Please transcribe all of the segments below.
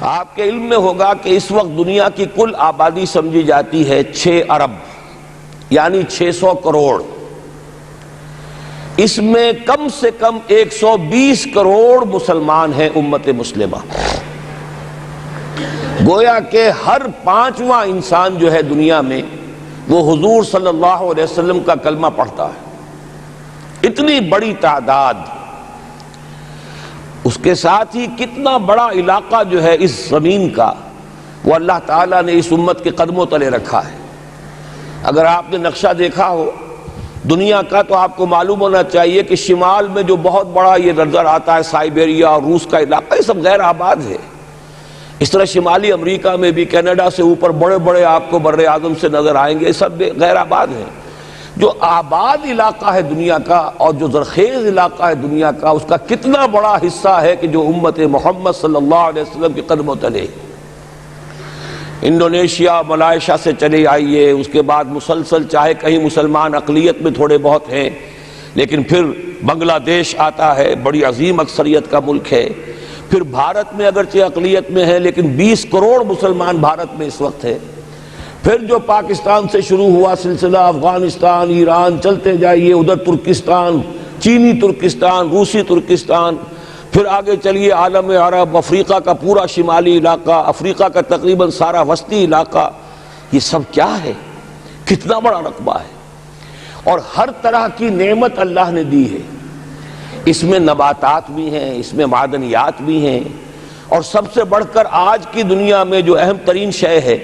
آپ کے علم میں ہوگا کہ اس وقت دنیا کی کل آبادی سمجھی جاتی ہے 6 ارب یعنی 600 کروڑ. اس میں کم سے کم 120 کروڑ مسلمان ہیں امت مسلمہ. گویا کہ ہر 5واں انسان جو ہے دنیا میں وہ حضور صلی اللہ علیہ وسلم کا کلمہ پڑھتا ہے. اتنی بڑی تعداد. اس کے ساتھ ہی کتنا بڑا علاقہ جو ہے اس زمین کا وہ اللہ تعالیٰ نے اس امت کے قدموں تلے رکھا ہے. اگر آپ نے نقشہ دیکھا ہو دنیا کا تو آپ کو معلوم ہونا چاہیے کہ شمال میں جو بہت بڑا یہ نظر آتا ہے سائبیریا اور روس کا علاقہ، یہ سب غیر آباد ہے. اس طرح شمالی امریکہ میں بھی کینیڈا سے اوپر بڑے بڑے آپ کو بر اعظم سے نظر آئیں گے، یہ سب غیر آباد ہیں. جو آباد علاقہ ہے دنیا کا اور جو زرخیز علاقہ ہے دنیا کا، اس کا کتنا بڑا حصہ ہے کہ جو امت محمد صلی اللہ علیہ وسلم کے قدموں تلے. انڈونیشیا ملائیشیا سے چلے آئیے، اس کے بعد مسلسل چاہے کہیں مسلمان اقلیت میں تھوڑے بہت ہیں، لیکن پھر بنگلہ دیش آتا ہے، بڑی عظیم اکثریت کا ملک ہے. پھر بھارت میں اگرچہ اقلیت میں ہے لیکن 20 کروڑ مسلمان بھارت میں اس وقت ہے. پھر جو پاکستان سے شروع ہوا سلسلہ، افغانستان، ایران، چلتے جائیے ادھر ترکستان، چینی ترکستان، روسی ترکستان، پھر آگے چلیے عالم عرب، افریقہ کا پورا شمالی علاقہ، افریقہ کا تقریباً سارا وسطی علاقہ. یہ سب کیا ہے؟ کتنا بڑا رقبہ ہے. اور ہر طرح کی نعمت اللہ نے دی ہے. اس میں نباتات بھی ہیں، اس میں معدنیات بھی ہیں، اور سب سے بڑھ کر آج کی دنیا میں جو اہم ترین شے ہے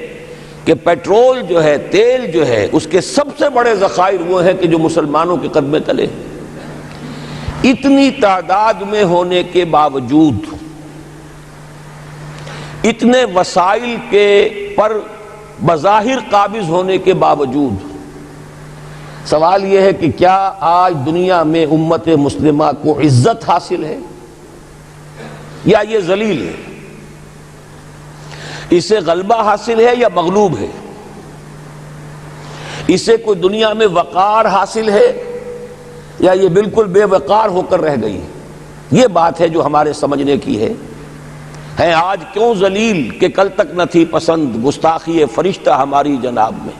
کہ پیٹرول جو ہے، تیل جو ہے، اس کے سب سے بڑے ذخائر وہ ہیں کہ جو مسلمانوں کے قدمے تلے. اتنی تعداد میں ہونے کے باوجود، اتنے وسائل کے پر بظاہر قابض ہونے کے باوجود، سوال یہ ہے کہ کیا آج دنیا میں امت مسلمہ کو عزت حاصل ہے یا یہ ذلیل ہے؟ اسے غلبہ حاصل ہے یا مغلوب ہے؟ اسے کوئی دنیا میں وقار حاصل ہے یا یہ بالکل بے وقار ہو کر رہ گئی؟ یہ بات ہے جو ہمارے سمجھنے کی ہے. آج کیوں ذلیل کہ کل تک نہ تھی پسند گستاخی فرشتہ ہماری جناب میں.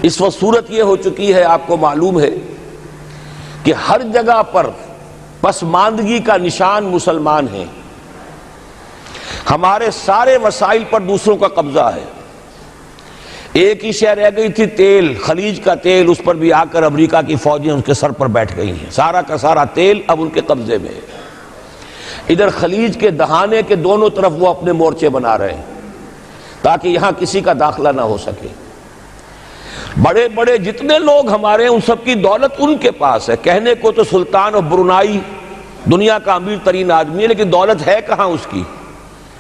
اس وقت صورت یہ ہو چکی ہے، آپ کو معلوم ہے کہ ہر جگہ پر پسماندگی کا نشان مسلمان ہیں. ہمارے سارے وسائل پر دوسروں کا قبضہ ہے. ایک ہی شے رہ گئی تھی تیل، خلیج کا تیل، اس پر بھی آ کر امریکہ کی فوجیں اس کے سر پر بیٹھ گئی ہیں. سارا کا سارا تیل اب ان کے قبضے میں ہے. ادھر خلیج کے دہانے کے دونوں طرف وہ اپنے مورچے بنا رہے ہیں تاکہ یہاں کسی کا داخلہ نہ ہو سکے. بڑے بڑے جتنے لوگ ہمارے ہیں ان سب کی دولت ان کے پاس ہے. کہنے کو تو سلطان آف برونائی دنیا کا امیر ترین آدمی ہے، لیکن دولت ہے کہاں اس کی؟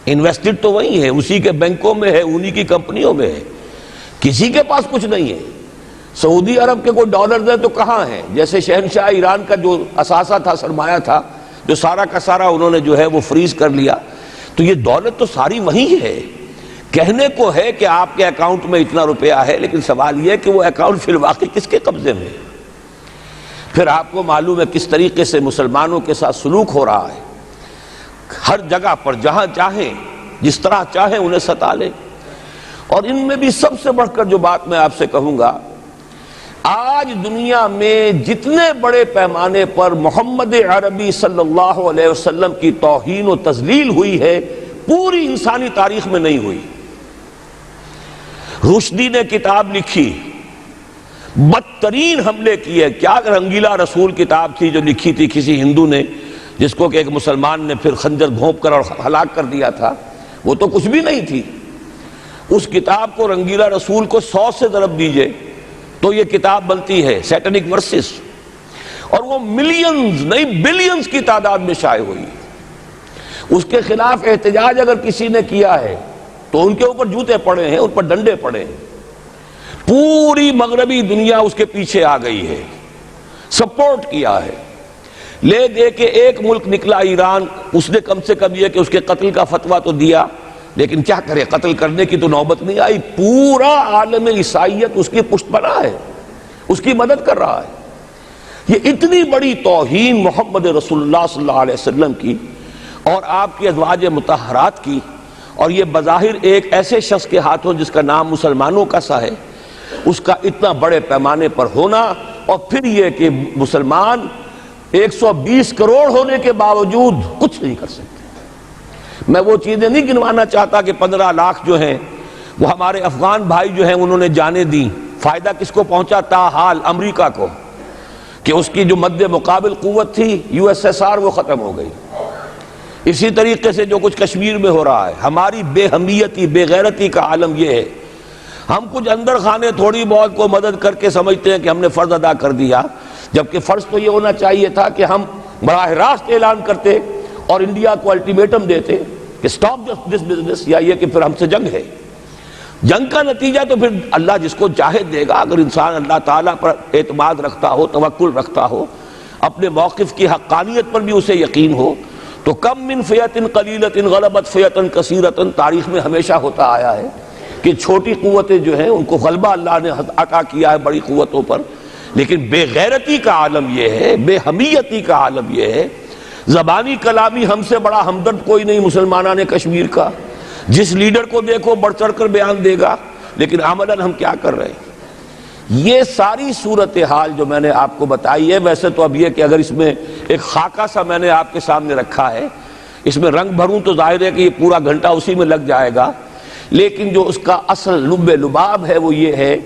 انویسٹڈ تو وہی ہے، اسی کے بینکوں میں ہے، انہی کی کمپنیوں میں ہے. کسی کے پاس کچھ نہیں ہے. سعودی عرب کے کوئی ڈالرز ہیں تو کہاں ہیں؟ جیسے شہنشاہ ایران کا جو اثاثہ تھا، سرمایہ تھا، جو سارا کا سارا انہوں نے جو ہے وہ فریز کر لیا. تو یہ دولت تو ساری وہی ہے. کہنے کو ہے کہ آپ کے اکاؤنٹ میں اتنا روپیہ ہے، لیکن سوال یہ ہے کہ وہ اکاؤنٹ فی الواقع کس کے قبضے میں ہے؟ پھر آپ کو معلوم ہے کس طریقے سے مسلمانوں کے ساتھ سلوک ہو رہا ہے. ہر جگہ پر جہاں چاہیں، جس طرح چاہیں انہیں ستا لیں. اور ان میں بھی سب سے بڑھ کر جو بات میں آپ سے کہوں گا، آج دنیا میں جتنے بڑے پیمانے پر محمد عربی صلی اللہ علیہ وسلم کی توہین و تذلیل ہوئی ہے، پوری انسانی تاریخ میں نہیں ہوئی. رشدی نے کتاب لکھی، بدترین حملے کیے. کیا رنگیلا رسول کتاب تھی جو لکھی تھی کسی ہندو نے، جس کو کہ ایک مسلمان نے پھر خنجر گھونپ کر اور ہلاک کر دیا تھا. وہ تو کچھ بھی نہیں تھی. اس کتاب کو رنگیلا رسول کو 100 سے ضرب دیجئے تو یہ کتاب بنتی ہے سیٹنک ورسز، اور وہ ملینز نہیں بلینز کی تعداد میں شائع ہوئی. اس کے خلاف احتجاج اگر کسی نے کیا ہے تو ان کے اوپر جوتے پڑے ہیں، ان پر ڈنڈے پڑے ہیں. پوری مغربی دنیا اس کے پیچھے آ گئی ہے، سپورٹ کیا ہے. لے دے کے ایک ملک نکلا ایران، اس نے کم سے کم یہ کہ اس کے قتل کا فتویٰ تو دیا، لیکن کیا کرے، قتل کرنے کی تو نوبت نہیں آئی. پورا عالم عیسائیت اس کی پشت پناہ ہے، اس کی مدد کر رہا ہے. یہ اتنی بڑی توہین محمد رسول اللہ صلی اللہ علیہ وسلم کی اور آپ کی ازواج مطہرات کی اور یہ بظاہر ایک ایسے شخص کے ہاتھوں جس کا نام مسلمانوں کا سا ہے، اس کا اتنا بڑے پیمانے پر ہونا، اور پھر یہ کہ مسلمان 120 کروڑ ہونے کے باوجود کچھ نہیں کر سکتے۔ میں وہ چیزیں نہیں گنوانا چاہتا کہ 15 لاکھ جو ہیں وہ ہمارے افغان بھائی جو ہیں انہوں نے جانیں دیں، فائدہ کس کو پہنچا؟ تاحال امریکہ کو، کہ اس کی جو مد مقابل قوت تھی USSR وہ ختم ہو گئی۔ اسی طریقے سے جو کچھ کشمیر میں ہو رہا ہے، ہماری بے حمیتی، بے غیرتی کا عالم یہ ہے، ہم کچھ اندر خانے تھوڑی بہت کو مدد کر کے سمجھتے ہیں کہ ہم نے فرض ادا کر دیا، جبکہ فرض تو یہ ہونا چاہیے تھا کہ ہم براہ راست اعلان کرتے اور انڈیا کو الٹیمیٹم دیتے کہ سٹاپ دس بزنس، یا یہ کہ پھر ہم سے جنگ ہے۔ جنگ کا نتیجہ تو پھر اللہ جس کو چاہے دے گا، اگر انسان اللہ تعالیٰ پر اعتماد رکھتا ہو، توکل رکھتا ہو، اپنے موقف کی حقانیت پر بھی اسے یقین ہو، تو کم من فیۃ قلیلۃ غلبت فیۃ کثیرۃ، تاریخ میں ہمیشہ ہوتا آیا ہے کہ چھوٹی قوتیں جو ہیں ان کو غلبہ اللہ نے عطا کیا ہے بڑی قوتوں پر، لیکن بے غیرتی کا عالم یہ ہے، بے حمیتی کا عالم یہ ہے۔ زبانی کلامی ہم سے بڑا ہمدرد کوئی نہیں مسلمانان کشمیر کا، جس لیڈر کو دیکھو بڑھ چڑھ کر بیان دے گا، لیکن عملاً ہم کیا کر رہے ہیں؟ یہ ساری صورتحال جو میں نے آپ کو بتائی ہے، ویسے تو اب یہ کہ اگر اس میں ایک خاکہ سا میں نے آپ کے سامنے رکھا ہے، اس میں رنگ بھروں تو ظاہر ہے کہ یہ پورا گھنٹہ اسی میں لگ جائے گا، لیکن جو اس کا اصل لب لباب ہے وہ یہ ہے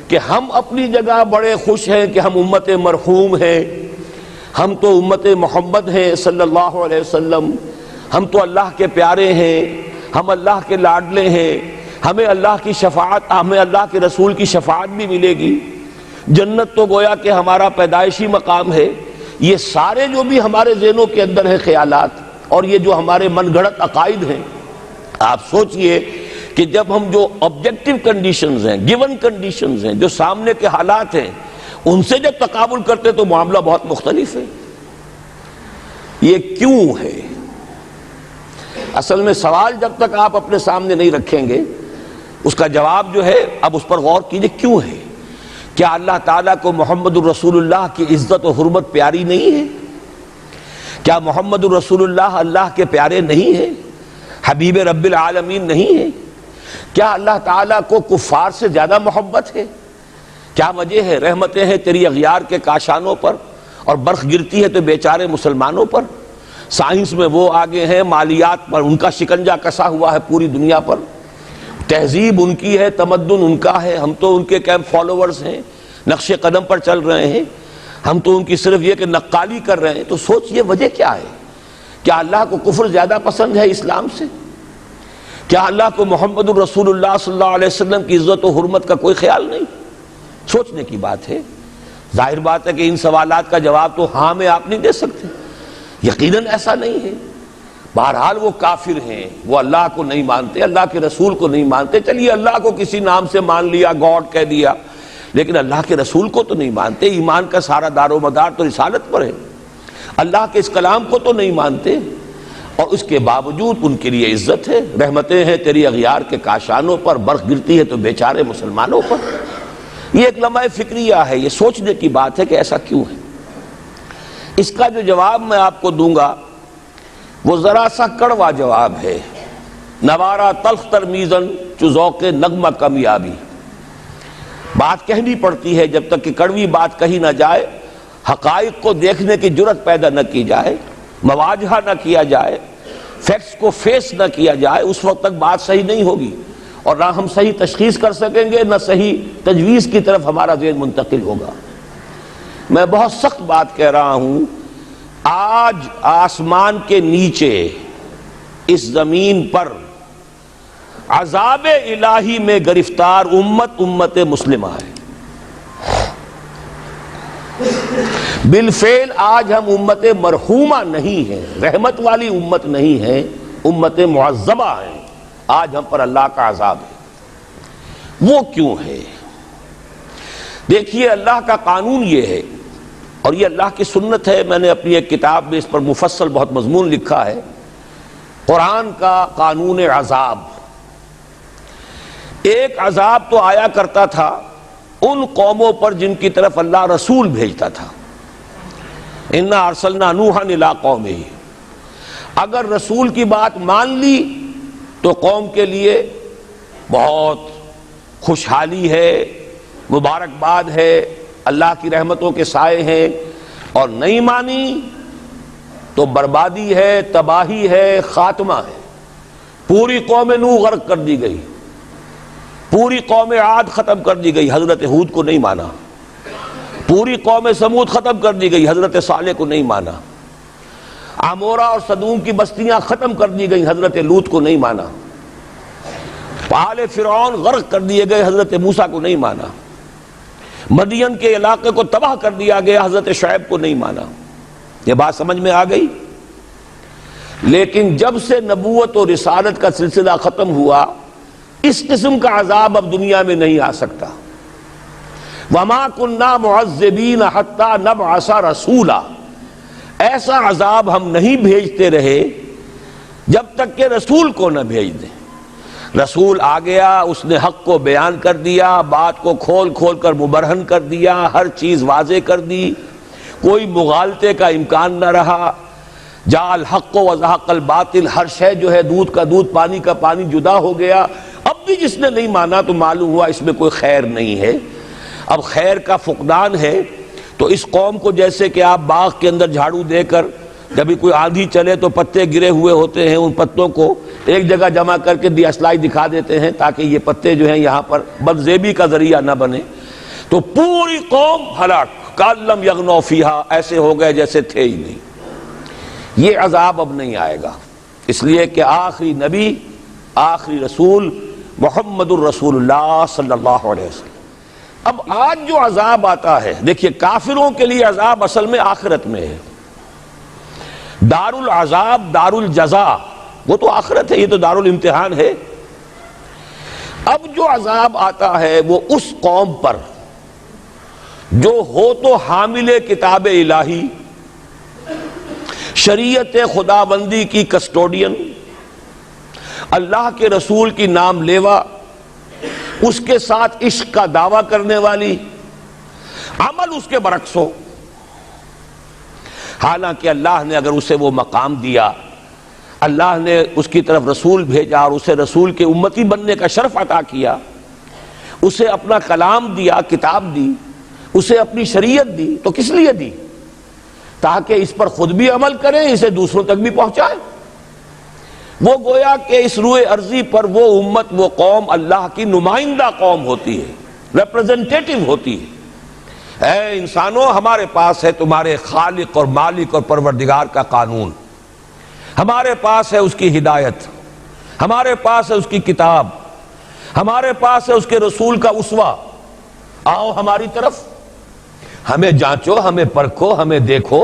کہ ہم اپنی جگہ بڑے خوش ہیں کہ ہم امت مرحوم ہیں، ہم تو امت محمد ہیں صلی اللہ علیہ وسلم، ہم تو اللہ کے پیارے ہیں، ہم اللہ کے لاڈلے ہیں، ہمیں اللہ کی شفاعت، ہمیں اللہ کے رسول کی شفاعت بھی ملے گی، جنت تو گویا کہ ہمارا پیدائشی مقام ہے۔ یہ سارے جو بھی ہمارے ذہنوں کے اندر ہیں خیالات، اور یہ جو ہمارے من گھڑت عقائد ہیں، آپ سوچئے کہ جب ہم جو آبجیکٹیو کنڈیشنز ہیں، گیون کنڈیشنز ہیں، جو سامنے کے حالات ہیں، ان سے جب تقابل کرتے تو معاملہ بہت مختلف ہے۔ یہ کیوں ہے؟ اصل میں سوال جب تک آپ اپنے سامنے نہیں رکھیں گے، اس کا جواب جو ہے اب اس پر غور کیجئے، کیوں ہے؟ کیا اللہ تعالیٰ کو محمد الرسول اللہ کی عزت و حرمت پیاری نہیں ہے؟ کیا محمد الرسول اللہ اللہ کے پیارے نہیں ہیں؟ حبیب رب العالمین نہیں ہے؟ کیا اللہ تعالیٰ کو کفار سے زیادہ محبت ہے؟ کیا وجہ ہے؟ رحمتیں ہیں تیری اغیار کے کاشانوں پر، اور برف گرتی ہے تو بیچارے مسلمانوں پر۔ سائنس میں وہ آگے ہیں، مالیات پر ان کا شکنجہ کسا ہوا ہے پوری دنیا پر، تہذیب ان کی ہے، تمدن ان کا ہے، ہم تو ان کے کیمپ فالوورز ہیں، نقش قدم پر چل رہے ہیں، ہم تو ان کی صرف یہ کہ نقالی کر رہے ہیں۔ تو سوچئے وجہ کیا ہے؟ کیا اللہ کو کفر زیادہ پسند ہے اسلام سے؟ کیا اللہ کو محمد الرسول اللہ صلی اللہ علیہ وسلم کی عزت و حرمت کا کوئی خیال نہیں؟ سوچنے کی بات ہے۔ ظاہر بات ہے کہ ان سوالات کا جواب تو ہاں میں آپ نہیں دے سکتے، یقیناً ایسا نہیں ہے۔ بہرحال وہ کافر ہیں، وہ اللہ کو نہیں مانتے، اللہ کے رسول کو نہیں مانتے، چلیے اللہ کو کسی نام سے مان لیا، گاڈ کہہ دیا، لیکن اللہ کے رسول کو تو نہیں مانتے۔ ایمان کا سارا دار و مدار تو رسالت پر ہے، اللہ کے اس کلام کو تو نہیں مانتے، اور اس کے باوجود ان کے لیے عزت ہے، رحمتیں ہیں تیری اغیار کے کاشانوں پر، برف گرتی ہے تو بیچارے مسلمانوں پر۔ یہ ایک لمحہ فکریہ ہے، یہ سوچنے کی بات ہے کہ ایسا کیوں ہے۔ اس کا جو جواب میں آپ کو دوں گا وہ ذرا سا کڑوا جواب ہے، نوارا تلخ ترمیزن چو ذوق نغمہ کمیابی۔ بات کہنی پڑتی ہے، جب تک کہ کڑوی بات کہی نہ جائے، حقائق کو دیکھنے کی جرت پیدا نہ کی جائے، مواجہہ نہ کیا جائے، فیکٹس کو فیس نہ کیا جائے، اس وقت تک بات صحیح نہیں ہوگی، اور نہ ہم صحیح تشخیص کر سکیں گے، نہ صحیح تجویز کی طرف ہمارا ذہن منتقل ہوگا۔ میں بہت سخت بات کہہ رہا ہوں، آج آسمان کے نیچے اس زمین پر عذاب الہی میں گرفتار امت مسلمہ ہے۔ بالفعل آج ہم امت مرحومہ نہیں ہیں، رحمت والی امت نہیں ہیں، امت معذبہ ہیں، آج ہم پر اللہ کا عذاب ہے۔ وہ کیوں ہے؟ دیکھیے اللہ کا قانون یہ ہے، اور یہ اللہ کی سنت ہے، میں نے اپنی ایک کتاب میں اس پر مفصل بہت مضمون لکھا ہے، قرآن کا قانون عذاب۔ ایک عذاب تو آیا کرتا تھا ان قوموں پر جن کی طرف اللہ رسول بھیجتا تھا، اِنَّا أَرْسَلْنَا نُوحًا إِلَىٰ قَوْمِهِ، اگر رسول کی بات مان لی تو قوم کے لیے بہت خوشحالی ہے، مبارکباد ہے، اللہ کی رحمتوں کے سائے ہیں، اور نہیں مانی تو بربادی ہے، تباہی ہے، خاتمہ ہے۔ پوری قوم نوح غرق کر دی گئی، پوری قوم عاد ختم کر دی گئی، حضرت ہود کو نہیں مانا۔ پوری قوم سمود ختم کر دی گئی، حضرت صالح کو نہیں مانا۔ عمورہ اور صدوم کی بستیاں ختم کر دی گئی، حضرت لوط کو نہیں مانا۔ آل فرعون غرق کر دیے گئے، حضرت موسیٰ کو نہیں مانا۔ مدین کے علاقے کو تباہ کر دیا گیا، حضرت شعیب کو نہیں مانا۔ یہ بات سمجھ میں آ گئی؟ لیکن جب سے نبوت اور رسالت کا سلسلہ ختم ہوا، اس قسم کا عذاب اب دنیا میں نہیں آ سکتا۔ وَمَا كُنَّا مُعَذِّبِينَ حَتَّى نَبْعَثَ رَسُولًا، ایسا عذاب ہم نہیں بھیجتے رہے جب تک کہ رسول کو نہ بھیج دیں۔ رسول آ گیا، اس نے حق کو بیان کر دیا، بات کو کھول کھول کر مبرہن کر دیا، ہر چیز واضح کر دی، کوئی مغالطے کا امکان نہ رہا۔ جاء الحق وزهق الباطل، ہر شے جو ہے دودھ کا دودھ، پانی کا پانی جدا ہو گیا۔ اب بھی جس نے نہیں مانا تو معلوم ہوا اس میں کوئی خیر نہیں ہے، اب خیر کا فقدان ہے۔ تو اس قوم کو جیسے کہ آپ باغ کے اندر جھاڑو دے کر جب بھی کوئی آندھی چلے تو پتے گرے ہوئے ہوتے ہیں، ان پتوں کو ایک جگہ جمع کر کے اصلاحی دکھا دیتے ہیں تاکہ یہ پتے جو ہیں یہاں پر بدزیبی کا ذریعہ نہ بنے، تو پوری قوم ہلاک، کأن لم یغنوا فیہا، ایسے ہو گئے جیسے تھے ہی نہیں۔ یہ عذاب اب نہیں آئے گا، اس لیے کہ آخری نبی، آخری رسول محمد الرسول اللہ صلی اللہ علیہ وسلم۔ اب آج جو عذاب آتا ہے، دیکھیے کافروں کے لیے عذاب اصل میں آخرت میں ہے۔ دار العذاب، دار الجزا، وہ تو آخرت ہے، یہ تو دار الامتحان ہے۔ اب جو عذاب آتا ہے وہ اس قوم پر جو ہو تو حامل کتاب الہی، شریعت خداوندی کی کسٹوڈین، اللہ کے رسول کی نام لیوا، اس کے ساتھ عشق کا دعویٰ کرنے والی، عمل اس کے برعکس ہو۔ حالانکہ اللہ نے اگر اسے وہ مقام دیا، اللہ نے اس کی طرف رسول بھیجا اور اسے رسول کے امتی بننے کا شرف عطا کیا، اسے اپنا کلام دیا، کتاب دی، اسے اپنی شریعت دی، تو کس لیے دی؟ تاکہ اس پر خود بھی عمل کریں، اسے دوسروں تک بھی پہنچائیں۔ وہ گویا کہ اس روئے ارضی پر وہ امت، وہ قوم اللہ کی نمائندہ قوم ہوتی ہے، ریپرزنٹیٹو ہوتی ہے۔ اے انسانوں، ہمارے پاس ہے تمہارے خالق اور مالک اور پروردگار کا قانون، ہمارے پاس ہے اس کی ہدایت، ہمارے پاس ہے اس کی کتاب، ہمارے پاس ہے اس کے رسول کا اسوہ۔ آؤ ہماری طرف، ہمیں جانچو، ہمیں پرکھو، ہمیں دیکھو،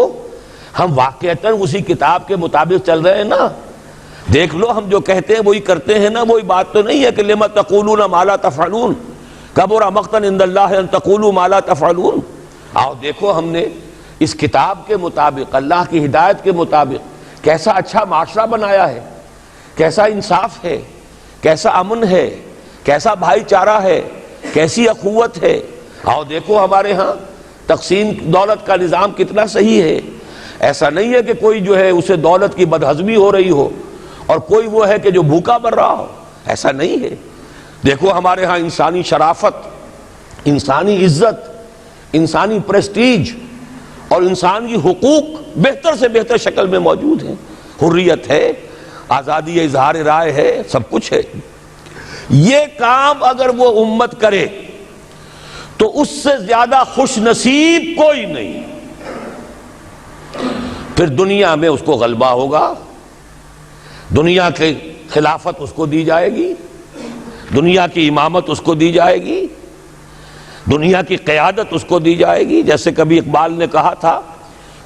ہم واقعتاً اسی کتاب کے مطابق چل رہے ہیں نا؟ دیکھ لو ہم جو کہتے ہیں وہی کرتے ہیں نا؟ وہی بات تو نہیں ہے کہ لما تقولون ما لا تفعلون، کبر مقتا عند اللہ ان تقولوا ما لا تفعلون۔ آؤ دیکھو ہم نے اس کتاب کے مطابق، اللہ کی ہدایت کے مطابق کیسا اچھا معاشرہ بنایا ہے، کیسا انصاف ہے، کیسا امن ہے، کیسا بھائی چارہ ہے، کیسی اخوت ہے۔ آؤ دیکھو ہمارے ہاں تقسیم دولت کا نظام کتنا صحیح ہے۔ ایسا نہیں ہے کہ کوئی جو ہے اسے دولت کی بدہضمی ہو رہی ہو اور کوئی وہ ہے کہ جو بھوکا مر رہا ہو، ایسا نہیں ہے۔ دیکھو ہمارے ہاں انسانی شرافت، انسانی عزت، انسانی پریسٹیج اور انسانی حقوق بہتر سے بہتر شکل میں موجود ہیں، حریت ہے، آزادی اظہار رائے ہے، سب کچھ ہے۔ یہ کام اگر وہ امت کرے تو اس سے زیادہ خوش نصیب کوئی نہیں۔ پھر دنیا میں اس کو غلبہ ہوگا، دنیا کی خلافت اس کو دی جائے گی، دنیا کی امامت اس کو دی جائے گی، دنیا کی قیادت اس کو دی جائے گی۔ جیسے کبھی اقبال نے کہا تھا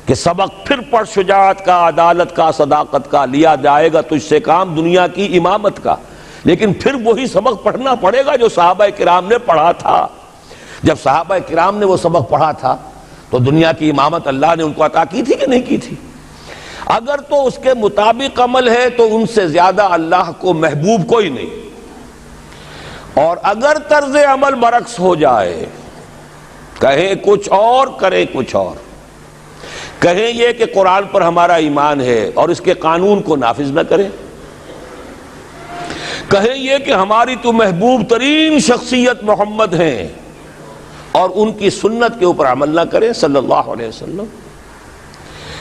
کہ سبق پھر پڑھ شجاعت کا، عدالت کا، صداقت کا، لیا جائے گا تجھ سے کام دنیا کی امامت کا۔ لیکن پھر وہی سبق پڑھنا پڑے گا جو صحابہ کرام نے پڑھا تھا۔ جب صحابہ کرام نے وہ سبق پڑھا تھا تو دنیا کی امامت اللہ نے ان کو عطا کی تھی کہ نہیں کی تھی؟ اگر تو اس کے مطابق عمل ہے تو ان سے زیادہ اللہ کو محبوب کوئی نہیں، اور اگر طرز عمل برعکس ہو جائے، کہیں کچھ اور کریں کچھ اور، کہیں یہ کہ قرآن پر ہمارا ایمان ہے اور اس کے قانون کو نافذ نہ کریں، کہیں یہ کہ ہماری تو محبوب ترین شخصیت محمد ہیں اور ان کی سنت کے اوپر عمل نہ کریں صلی اللہ علیہ وسلم.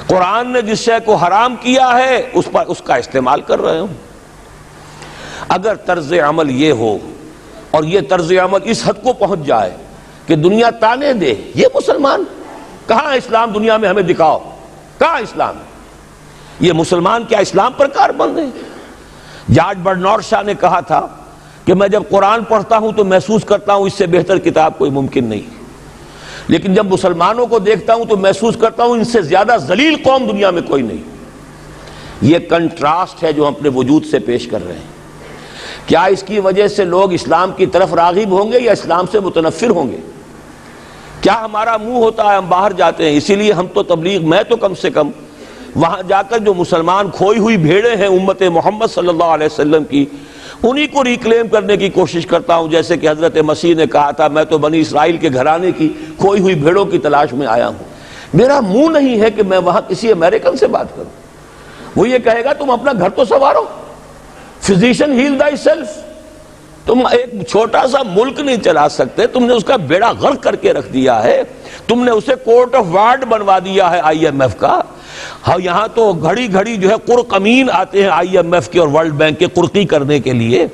قرآن نے جس شے کو حرام کیا ہے اس کا استعمال کر رہے ہوں. اگر طرز عمل یہ ہو اور یہ طرز عمل اس حد کو پہنچ جائے کہ دنیا تانے دے یہ مسلمان کہاں اسلام دنیا میں ہمیں دکھاؤ, کہاں اسلام؟ یہ مسلمان کیا اسلام پر کاربند ہیں؟ جارج برنارڈ شاہ نے کہا تھا کہ میں جب قرآن پڑھتا ہوں تو محسوس کرتا ہوں اس سے بہتر کتاب کوئی ممکن نہیں, لیکن جب مسلمانوں کو دیکھتا ہوں تو محسوس کرتا ہوں ان سے زیادہ ذلیل قوم دنیا میں کوئی نہیں. یہ کنٹراسٹ ہے جو ہم اپنے وجود سے پیش کر رہے ہیں. کیا اس کی وجہ سے لوگ اسلام کی طرف راغب ہوں گے یا اسلام سے متنفر ہوں گے؟ کیا ہمارا منہ ہوتا ہے ہم باہر جاتے ہیں؟ اسی لیے ہم تو تبلیغ, میں تو کم سے کم وہاں جا کر جو مسلمان کھوئی ہوئی بھیڑیں ہیں امت محمد صلی اللہ علیہ وسلم کی, انہی کو ریکلیم کرنے کی کوشش کرتا ہوں. جیسے کہ حضرت مسیح نے کہا تھا میں تو بنی اسرائیل کے گھرانے کی کھوئی ہوئی بھیڑوں کی تلاش میں آیا ہوں. میرا منہ نہیں ہے کہ میں وہاں کسی امریکن سے بات کروں. وہ یہ کہے گا تم اپنا گھر تو سنوارو, فزیشن ہیل تھائی سیلف. تم ایک چھوٹا سا ملک نہیں چلا سکتے, تم نے اس کا بیڑا غرق کر کے رکھ دیا ہے. تم نے اسے کورٹ آف وارڈ بنوا دیا ہے IMF کا. ہاں یہاں تو گھڑی گھڑی جو ہے قرقمین آتے ہیں IMF کے اور ورلڈ بینک کے قرقی کرنے کے لیے.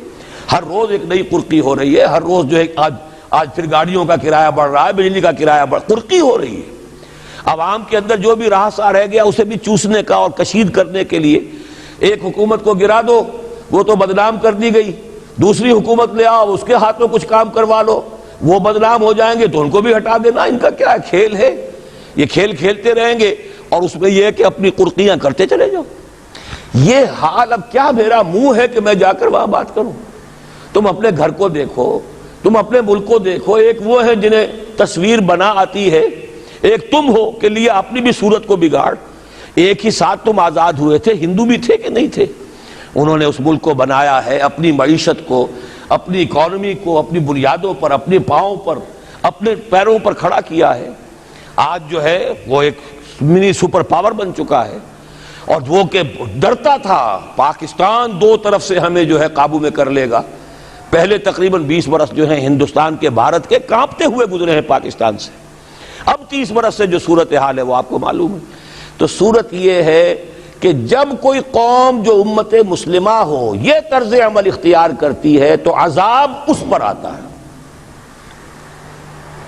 ہر روز ایک نئی قرقی ہو رہی ہے, ہر روز جو ہے آج پھر گاڑیوں کا کرایہ بڑھ رہا ہے, بجلی کا کرایہ قرقی ہو رہی ہے. عوام کے اندر جو بھی راہ رہ گیا اسے بھی چوسنے کا اور کشید کرنے کے لیے. ایک حکومت کو گرا دو وہ تو بدنام کر دی گئی, دوسری حکومت لے آؤ اس کے ہاتھوں کچھ کام کروا لو, وہ بدنام ہو جائیں گے تو ان کو بھی ہٹا دینا. ان کا کیا کھیل ہے؟ یہ کھیل کھیلتے رہیں گے اور اس میں یہ ہے کہ اپنی قرقیاں کرتے چلے جاؤ. یہ حال اب کیا میرا منہ ہے کہ میں جا کر وہاں بات کروں؟ تم اپنے گھر کو دیکھو, تم اپنے ملک کو دیکھو. ایک وہ ہے جنہیں تصویر بنا آتی ہے, ایک تم ہو کہ لیے اپنی بھی صورت کو بگاڑ. ایک ہی ساتھ تم آزاد ہوئے تھے, ہندو بھی تھے کہ نہیں تھے. انہوں نے اس ملک کو بنایا ہے, اپنی معیشت کو, اپنی اکانومی کو اپنی بنیادوں پر, اپنے پاؤں پر, اپنے پیروں پر کھڑا کیا ہے. آج جو ہے وہ ایک منی سپر پاور بن چکا ہے. اور وہ کہ ڈرتا تھا پاکستان دو طرف سے ہمیں جو ہے قابو میں کر لے گا. پہلے تقریباً 20 برس جو ہیں ہندوستان کے, بھارت کے کانپتے ہوئے گزرے ہیں پاکستان سے. اب 30 برس سے جو صورتحال ہے وہ آپ کو معلوم ہے. تو صورت یہ ہے کہ جب کوئی قوم جو امت مسلمہ ہو یہ طرز عمل اختیار کرتی ہے تو عذاب اس پر آتا ہے.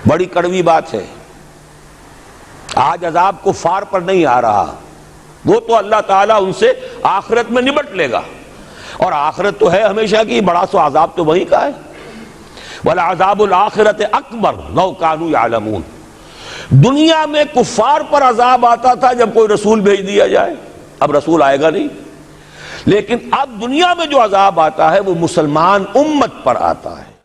بڑی کڑوی بات ہے. آج عذاب کفار پر نہیں آ رہا, وہ تو اللہ تعالیٰ ان سے آخرت میں نبٹ لے گا, اور آخرت تو ہے ہمیشہ کی, بڑا سو عذاب تو وہی کا ہے. وَلَعَذَابُ الْآخِرَةِ أَكْبَرُ لَوْ كَانُوا يَعْلَمُونَ. دنیا میں کفار پر عذاب آتا تھا جب کوئی رسول بھیج دیا جائے, اب رسول آئے گا نہیں, لیکن اب دنیا میں جو عذاب آتا ہے وہ مسلمان امت پر آتا ہے.